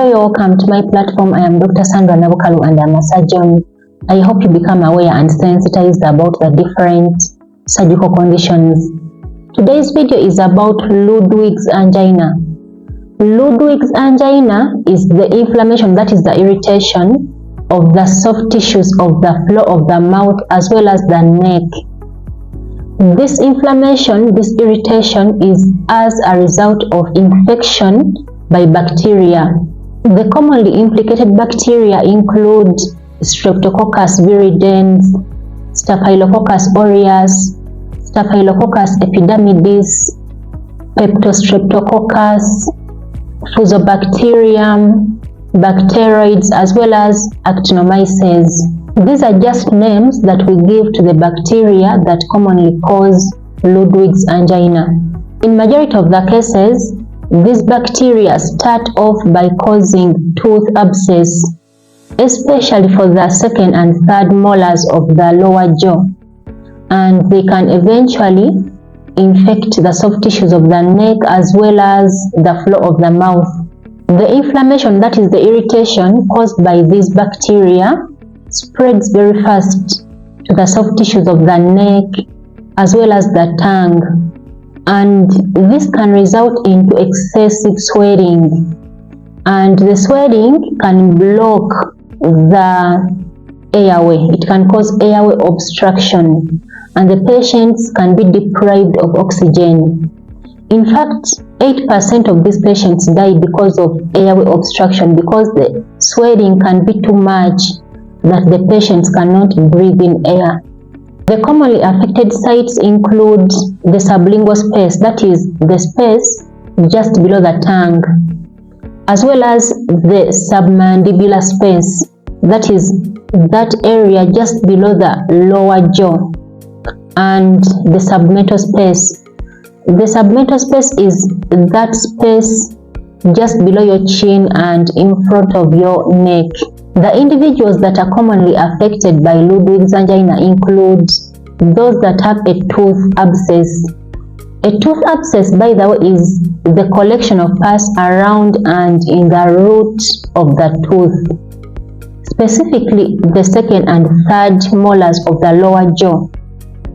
Hello, you're welcome to my platform. I am Dr. Sandra and I'm a surgeon. I hope you become aware and sensitized about the different surgical conditions. Today's video is about Ludwig's angina. Ludwig's angina is the inflammation, that is the irritation of the soft tissues of the floor of the mouth as well as the neck. This inflammation, this irritation is as a result of infection by bacteria. The commonly implicated bacteria include Streptococcus viridans, Staphylococcus aureus, Staphylococcus epidermidis, Peptostreptococcus, Fusobacterium, bacteroids, as well as actinomyces. These are just names that we give to the bacteria that commonly cause Ludwig's angina. In majority of the cases, these bacteria start off by causing tooth abscess, especially for the second and third molars of the lower jaw, and they can eventually infect the soft tissues of the neck as well as the floor of the mouth. The inflammation, that is the irritation caused by these bacteria, spreads very fast to the soft tissues of the neck as well as the tongue, and this can result into excessive swelling, and the swelling can block the airway. It can cause airway obstruction, and the patients can be deprived of oxygen. In fact, 8% of these patients die because of airway obstruction, because the swelling can be too much that the patients cannot breathe in air. The commonly affected sites include the sublingual space, that is the space just below the tongue, as well as the submandibular space, that is that area just below the lower jaw, and the submental space. The submental space is that space just below your chin and in front of your neck. The individuals that are commonly affected by Ludwig's angina include those that have a tooth abscess. A tooth abscess, by the way, is the collection of pus around and in the root of the tooth, specifically the second and third molars of the lower jaw.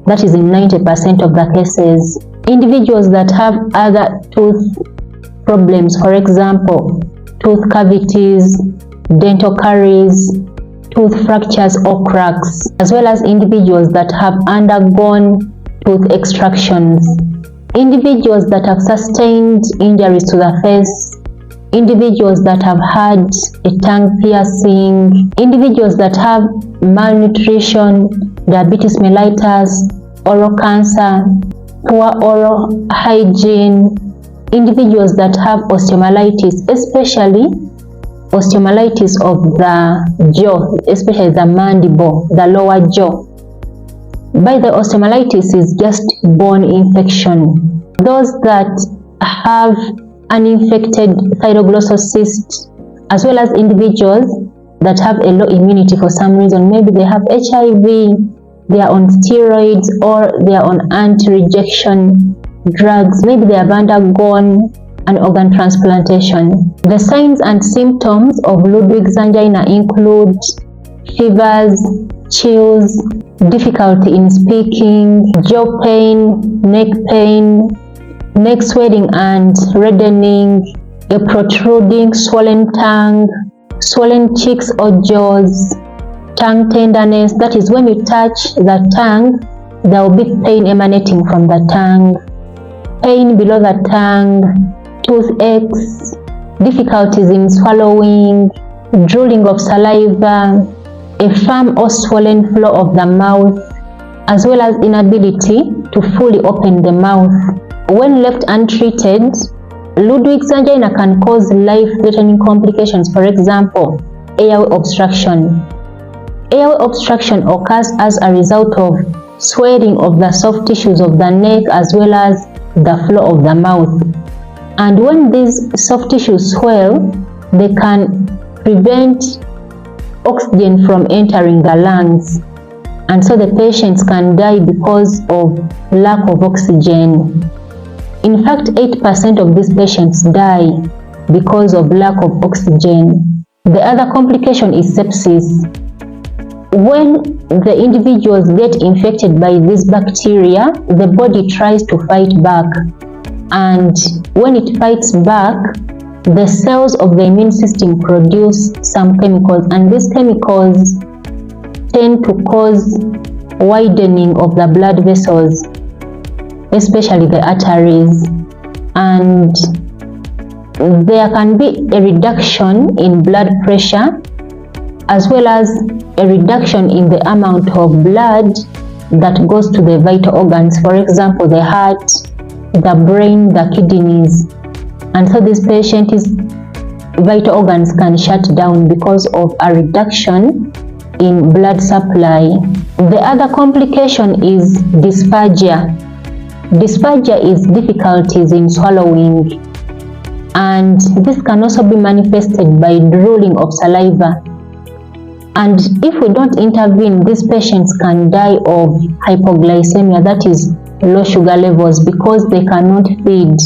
That is in 90% of the cases. Individuals that have other tooth problems, for example, tooth cavities, dental caries, tooth fractures or cracks, as well as individuals that have undergone tooth extractions, individuals that have sustained injuries to the face, individuals that have had a tongue piercing, individuals that have malnutrition, diabetes mellitus, oral cancer, poor oral hygiene, individuals that have osteomyelitis, especially osteomyelitis of the jaw, especially the mandible, the lower jaw. By the osteomyelitis is just bone infection. Those that have an infected thyroglossal cyst, as well as individuals that have a low immunity for some reason. Maybe they have HIV, they are on steroids, or they are on anti-rejection drugs. Maybe they have undergone an organ transplantation. The signs and symptoms of Ludwig's angina include fevers, chills, difficulty in speaking, jaw pain, neck swelling and reddening, a protruding swollen tongue, swollen cheeks or jaws, tongue tenderness, that is when you touch the tongue, there will be pain emanating from the tongue, pain below the tongue, toothaches, difficulties in swallowing, drooling of saliva, a firm or swollen floor of the mouth, as well as inability to fully open the mouth. When left untreated, Ludwig's angina can cause life-threatening complications, for example, airway obstruction. Airway obstruction occurs as a result of swelling of the soft tissues of the neck as well as the floor of the mouth. And when these soft tissues swell, they can prevent oxygen from entering the lungs, and so the patients can die because of lack of oxygen. In fact, 8% of these patients die because of lack of oxygen. The other complication is sepsis. When the individuals get infected by this bacteria, the body tries to fight back, and when it fights back, the cells of the immune system produce some chemicals, and these chemicals tend to cause widening of the blood vessels, especially the arteries, and there can be a reduction in blood pressure as well as a reduction in the amount of blood that goes to the vital organs, for example, the heart, the brain, the kidneys. And so this patient's vital organs can shut down because of a reduction in blood supply. The other complication is dysphagia. Dysphagia is difficulties in swallowing, and this can also be manifested by drooling of saliva. And if we don't intervene, these patients can die of hypoglycemia, that is low sugar levels, because they cannot feed,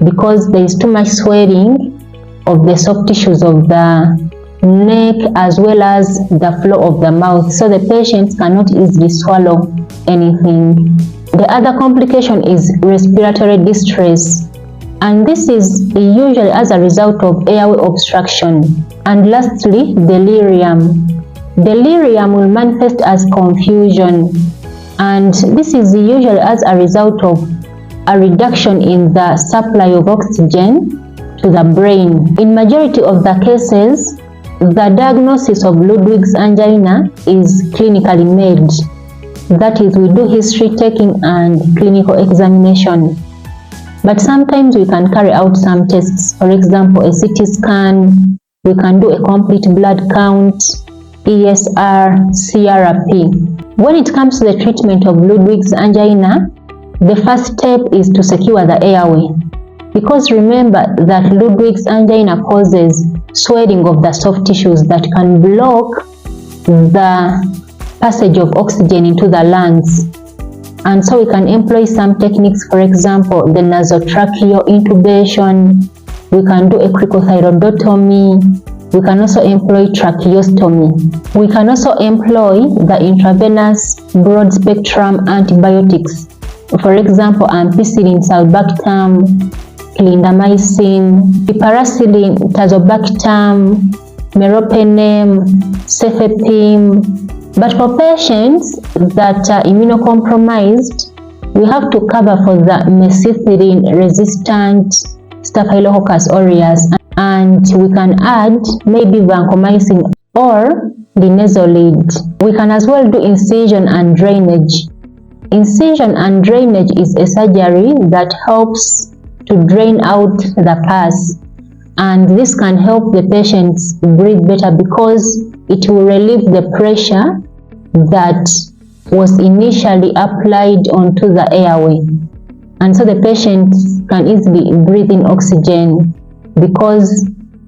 because there is too much swelling of the soft tissues of the neck as well as the floor of the mouth, so the patients cannot easily swallow anything. The other complication is respiratory distress, and this is usually as a result of airway obstruction. And lastly, delirium. Delirium will manifest as confusion, and this is usually as a result of a reduction in the supply of oxygen to the brain. In majority of the cases, the diagnosis of Ludwig's angina is clinically made. That is, we do history taking and clinical examination. But sometimes we can carry out some tests, for example, a CT scan, we can do a complete blood count, ESR, CRP. When it comes to the treatment of Ludwig's angina, the first step is to secure the airway, because remember that Ludwig's angina causes swelling of the soft tissues that can block the passage of oxygen into the lungs. And so we can employ some techniques, for example, the nasotracheal intubation, we can do a cricothyroidotomy, we can also employ tracheostomy. We can also employ the intravenous broad-spectrum antibiotics, for example, ampicillin, sulbactam, clindamycin, piperacillin, tazobactam, meropenem, cefepime. But for patients that are immunocompromised, we have to cover for the methicillin-resistant Staphylococcus aureus, and we can add maybe vancomycin or linezolid. We can as well do incision and drainage. Incision and drainage is a surgery that helps to drain out the pus, and this can help the patients breathe better because it will relieve the pressure that was initially applied onto the airway, and so the patient can easily breathe in oxygen because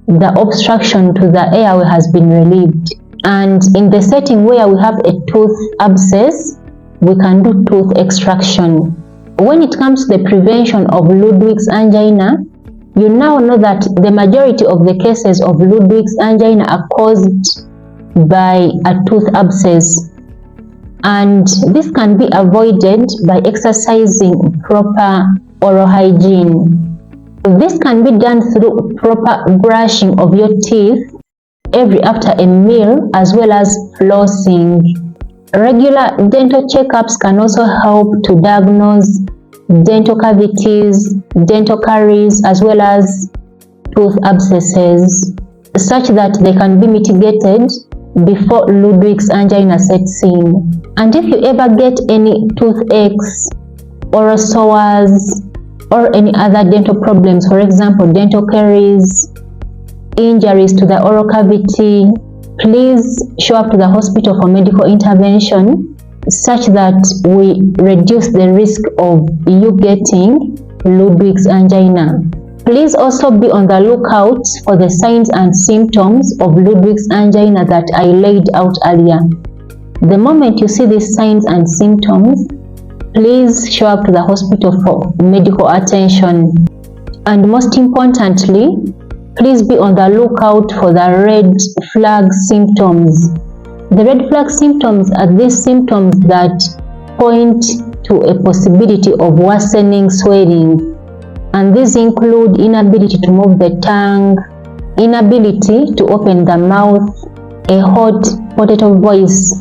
the obstruction to the airway has been relieved. And in the setting where we have a tooth abscess, we can do tooth extraction. When it comes to the prevention of Ludwig's angina, you now know that the majority of the cases of Ludwig's angina are caused by a tooth abscess, and this can be avoided by exercising proper oral hygiene. This can be done through proper brushing of your teeth every after a meal, as well as flossing. Regular dental checkups can also help to diagnose dental cavities, dental caries, as well as tooth abscesses, such that they can be mitigated before Ludwig's angina sets in. And if you ever get any toothaches, oral sores, or any other dental problems, for example, dental caries, injuries to the oral cavity, please show up to the hospital for medical intervention such that we reduce the risk of you getting Ludwig's angina. Please also be on the lookout for the signs and symptoms of Ludwig's angina that I laid out earlier. The moment you see these signs and symptoms, please show up to the hospital for medical attention. And most importantly, please be on the lookout for the red flag symptoms. The red flag symptoms are these symptoms that point to a possibility of worsening swelling, and these include inability to move the tongue, inability to open the mouth, a hot potato voice.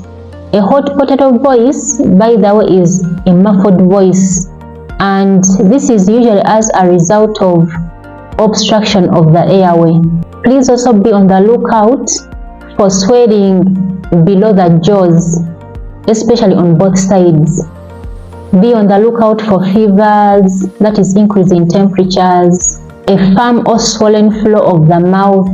A hot potato voice, by the way, is a muffled voice, and this is usually as a result of obstruction of the airway. Please also be on the lookout for swelling below the jaws, especially on both sides. Be on the lookout for fevers, that is increase in temperatures, a firm or swollen flow of the mouth,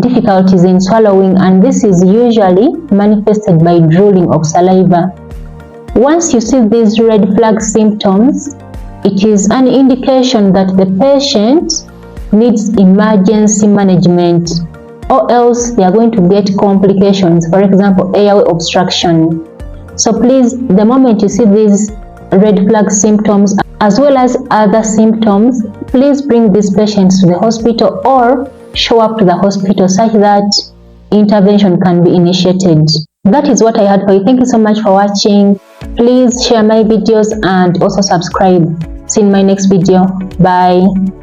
difficulties in swallowing, and this is usually manifested by drooling of saliva. Once you see these red flag symptoms, it is an indication that the patient needs emergency management, or else they are going to get complications, for example, airway obstruction. So please, the moment you see these red flag symptoms as well as other symptoms, please bring these patients to the hospital or show up to the hospital such that intervention can be initiated. That is what I had for you. Thank you so much for watching. Please share my videos and also subscribe. See you in my next video. Bye.